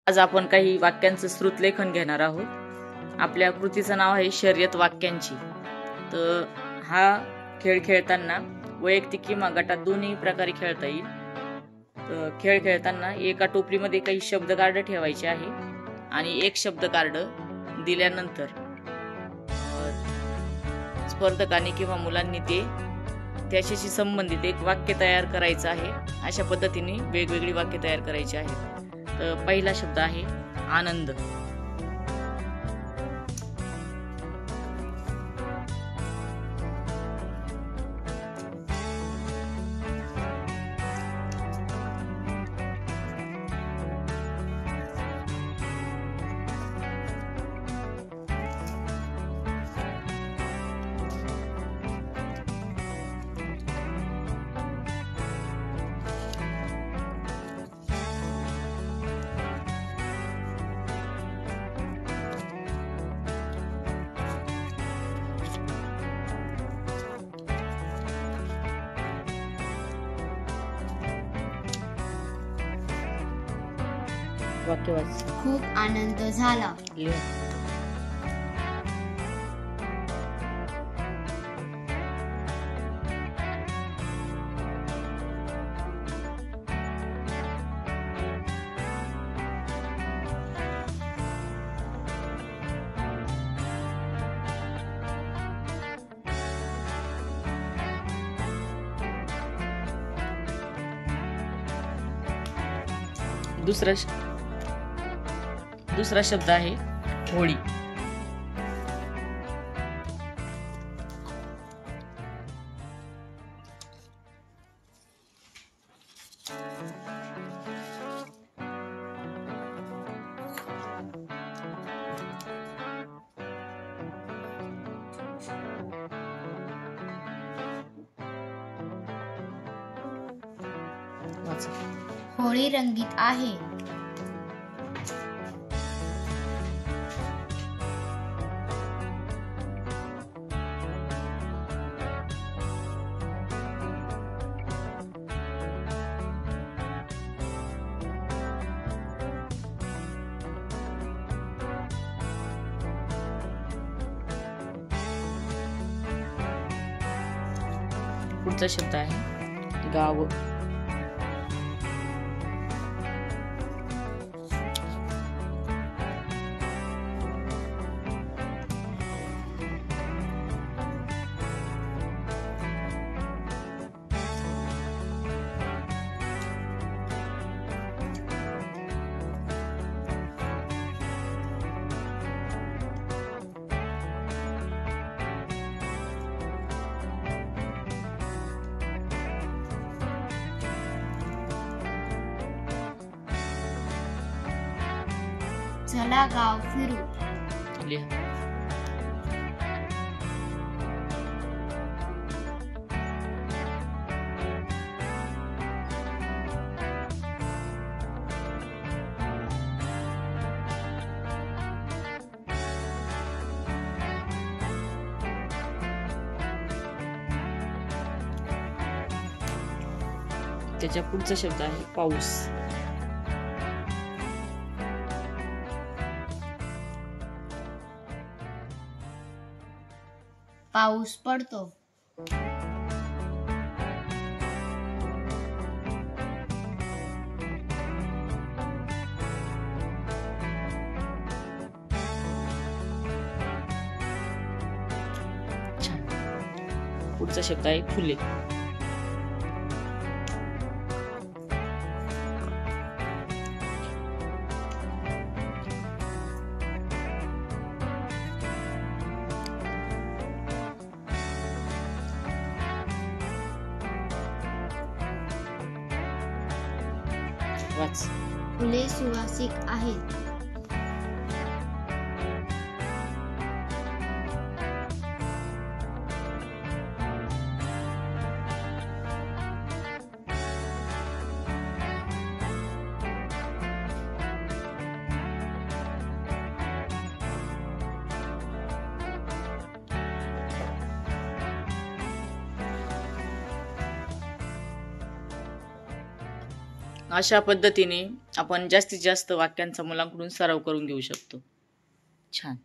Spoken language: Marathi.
आज आपण काही वाक्यांचं श्रुतलेखन घेणार आहोत। आपल्या कृतीचं नाव आहे शर्यत वाक्यांची। तर हा खेळ खेळताना वैयक्तिक किंवा गटात दोन्ही प्रकारे खेळता येईल। तर खेळ खेळताना एका टोपलीमध्ये काही शब्द कार्ड ठेवायचे आहे आणि एक शब्द कार्ड दिल्यानंतर स्पर्धकांनी किंवा मुलांनी त्याच्याशी संबंधित एक वाक्य तयार करायचं आहे। अशा पद्धतीने वेगवेगळी वाक्य तयार करायची आहेत। तर पहिला शब्द आहे आनंद। वाक्य वाच। खूप आनंद झाला। दुसरा शब्द आहे होळी। होळी रंगीत आहे। पुढचा शब्द आहे गाव। चला गाव फिरू। त्याच्या पुढचा शब्द आहे पाऊस। पाऊस पडतो। पुढचा शब्द आहे फुले। फुले सुवासिक आहेत। अशा पद्धतीने आपण जास्तीत जास्त वाक्यांचा मुलांकडून सराव करून घेऊ शकतो. छान.